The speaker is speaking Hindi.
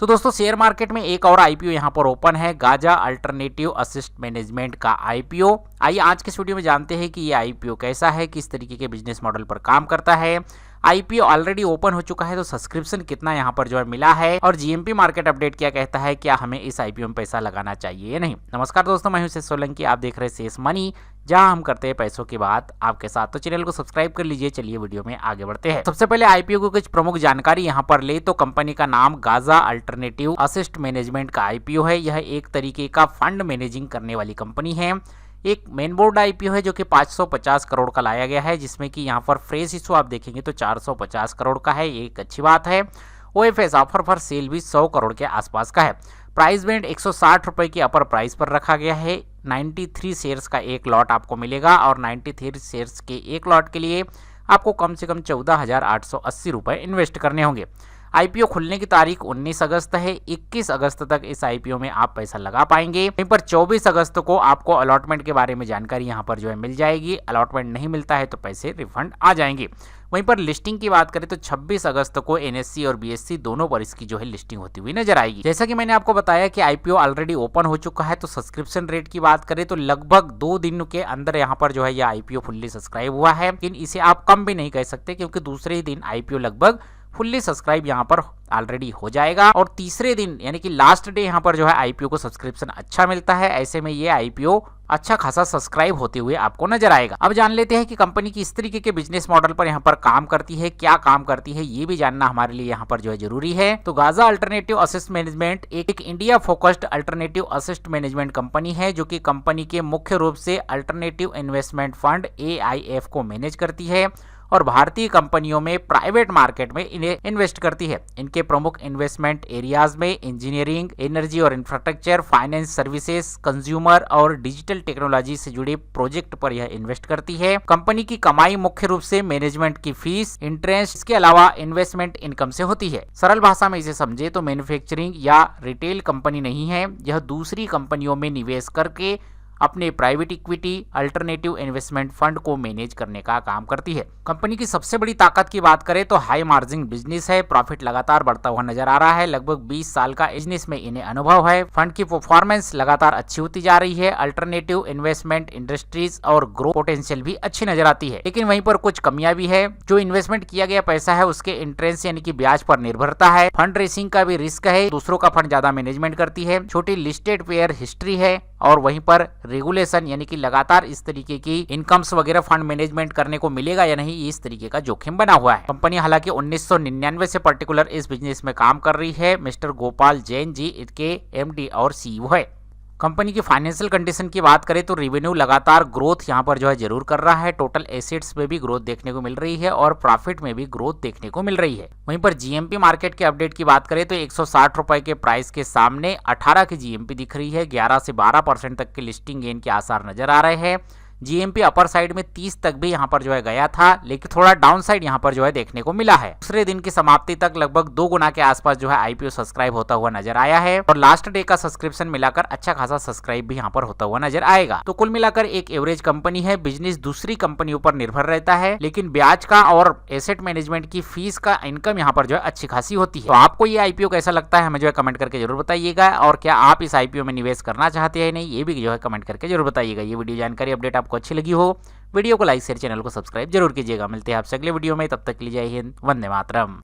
तो दोस्तों शेयर मार्केट में एक और आईपीओ यहाँ पर ओपन है, गाजा अल्टरनेटिव असिस्ट मैनेजमेंट का आईपीओ। आइए आज के इस वीडियो में जानते हैं कि ये आईपीओ कैसा है, किस तरीके के बिजनेस मॉडल पर काम करता है। आईपीओ ऑलरेडी ओपन हो चुका है तो सब्सक्रिप्शन कितना यहाँ पर जो है मिला है, और जीएमपी मार्केट अपडेट क्या कहता है, क्या हमें इस आईपीओ में पैसा लगाना चाहिए या नहीं। नमस्कार दोस्तों, मैं हूं शेष सोलंकी, आप देख रहे हैं शेष मनी, जहां हम करते हैं पैसों की बात आपके साथ। तो चैनल को सब्सक्राइब कर लीजिए। चलिए वीडियो में आगे बढ़ते हैं। सबसे पहले आईपीओ की कुछ प्रमुख जानकारी यहाँ पर ले तो कंपनी का नाम गाजा अल्टरनेटिव असिस्ट मैनेजमेंट का आईपीओ है। यह एक तरीके का फंड मैनेजिंग करने वाली कंपनी है। एक मेन बोर्ड आईपीओ है जो कि 550 करोड़ का लाया गया है, जिसमें कि यहाँ पर फ्रेश इशू आप देखेंगे तो 450 करोड़ का है, ये एक अच्छी बात है। ओएफएस ऑफर फॉर सेल भी 100 करोड़ के आसपास का है। प्राइस बैंड 160 रुपए की अपर प्राइस पर रखा गया है। 93 शेयर्स का एक लॉट आपको मिलेगा, और 93 शेयर्स के एक लॉट के लिए आपको कम से कम 14,880 रुपए इन्वेस्ट करने होंगे। आईपीओ खुलने की तारीख 19 अगस्त है। 21 अगस्त तक इस आईपीओ में आप पैसा लगा पाएंगे। वहीं पर 24 अगस्त को आपको अलॉटमेंट के बारे में जानकारी यहाँ पर जो है मिल जाएगी। अलॉटमेंट नहीं मिलता है तो पैसे रिफंड आ जाएंगे। वहीं पर लिस्टिंग की बात करें तो 26 अगस्त को एनएससी और बीएससी दोनों पर इसकी जो है लिस्टिंग होती हुई नजर आएगी। जैसा कि मैंने आपको बताया कि आईपीओ ऑलरेडी ओपन हो चुका है, तो सब्सक्रिप्शन रेट की बात करें तो लगभग 2 दिन के अंदर यहाँ पर जो है यह आईपीओ फुल्ली सब्सक्राइब हुआ है। लेकिन इसे आप कम भी नहीं कह सकते, क्योंकि दूसरे ही दिन आईपीओ लगभग फुल्ली सब्सक्राइब यहाँ पर ऑलरेडी हो जाएगा, और तीसरे दिन यानी कि लास्ट डे यहाँ पर जो है आईपीओ को सब्सक्रिप्शन अच्छा मिलता है। ऐसे में ये आईपीओ अच्छा खासा सब्सक्राइब होते हुए आपको नजर आएगा। अब जान लेते हैं कि कंपनी किस तरीके के बिजनेस मॉडल पर यहाँ पर काम करती है, क्या काम करती है, ये भी जानना हमारे लिए यहाँ पर जो है जरूरी है। तो गाजा अल्टरनेटिव असिस्ट मैनेजमेंट एक India focused alternative assist management company है, जो कि कंपनी के मुख्य रूप से अल्टरनेटिव इन्वेस्टमेंट फंड AIF को मैनेज करती है और भारतीय कंपनियों में प्राइवेट मार्केट में इन्हें इन्वेस्ट करती है। इनके प्रमुख इन्वेस्टमेंट एरियाज में इंजीनियरिंग, एनर्जी और इंफ्रास्ट्रक्चर, फाइनेंस सर्विसेज, कंज्यूमर और डिजिटल टेक्नोलॉजी से जुड़े प्रोजेक्ट पर यह इन्वेस्ट करती है। कंपनी की कमाई मुख्य रूप से मैनेजमेंट की फीस, इंटरेस्ट, इसके अलावा इन्वेस्टमेंट इनकम से होती है। सरल भाषा में इसे समझे तो मैन्युफैक्चरिंग या रिटेल कंपनी नहीं है, यह दूसरी कंपनियों में निवेश करके अपने private equity alternative investment fund को मैनेज करने का काम करती है। कंपनी की सबसे बड़ी ताकत की बात करें तो हाई मार्जिन बिजनेस है। प्रॉफिट लगातार बढ़ता हुआ नजर आ रहा है। लगभग 20 साल का बिजनेस में इन्हें अनुभव है। फंड की परफॉर्मेंस लगातार अच्छी होती जा रही है। अल्टरनेटिव इन्वेस्टमेंट इंडस्ट्रीज और ग्रोथ पोटेंशियल भी अच्छी नजर आती है, लेकिन वहीं पर कुछ कमियां भी है। जो इन्वेस्टमेंट किया गया पैसा है उसके इंटरेस्ट यानी कि ब्याज पर निर्भरता है। फंड रेसिंग का भी रिस्क है, दूसरों का फंड ज्यादा मैनेजमेंट करती है। छोटी लिस्टेड पेयर हिस्ट्री है, और वहीं पर रेगुलेशन यानी कि लगातार इस तरीके की इनकम्स वगैरह फंड मैनेजमेंट करने को मिलेगा या नहीं, इस तरीके का जोखिम बना हुआ है। कंपनी हालांकि 1999 से पर्टिकुलर इस बिजनेस में काम कर रही है। मिस्टर गोपाल जैन जी इसके MD और CEO है। कंपनी की फाइनेंशियल कंडीशन की बात करें तो रेवेन्यू लगातार ग्रोथ यहाँ पर जो है जरूर कर रहा है। टोटल एसेट्स में भी ग्रोथ देखने को मिल रही है और प्रॉफिट में भी ग्रोथ देखने को मिल रही है। वहीं पर जीएमपी मार्केट के अपडेट की बात करें तो 160 रुपए के प्राइस के सामने 18 की जीएमपी दिख रही है। 11 से 12% तक के लिस्टिंग गेन के आसार नजर आ रहे हैं। जीएमपी अपर साइड में 30 तक भी यहाँ पर जो है गया था, लेकिन थोड़ा डाउन साइड यहाँ पर जो है देखने को मिला है। दूसरे दिन की समाप्ति तक लगभग 2 गुना के आसपास जो है आईपीओ सब्सक्राइब होता हुआ नजर आया है, और लास्ट डे का सब्सक्रिप्शन मिलाकर अच्छा खासा सब्सक्राइब भी यहाँ पर होता हुआ नजर आएगा। तो कुल मिलाकर एक एवरेज कंपनी है। बिजनेस दूसरी कंपनियों पर निर्भर रहता है, लेकिन ब्याज का और एसेट मैनेजमेंट की फीस का इनकम यहाँ पर जो है अच्छी खासी होती है। तो आपको ये आईपीओ कैसा लगता है हमें जो है कमेंट करके जरूर बताइएगा, और क्या आप इस आईपीओ में निवेश करना चाहते हैं नहीं, ये भी जो है कमेंट करके जरूर बताइएगा। ये वीडियो जानकारी अपडेट आपको अच्छी लगी हो, वीडियो को लाइक शेयर, चैनल को सब्सक्राइब जरूर कीजिएगा। मिलते हैं आपसे अगले वीडियो में, तब तक के लिए जय हिंद, वंदे मातरम।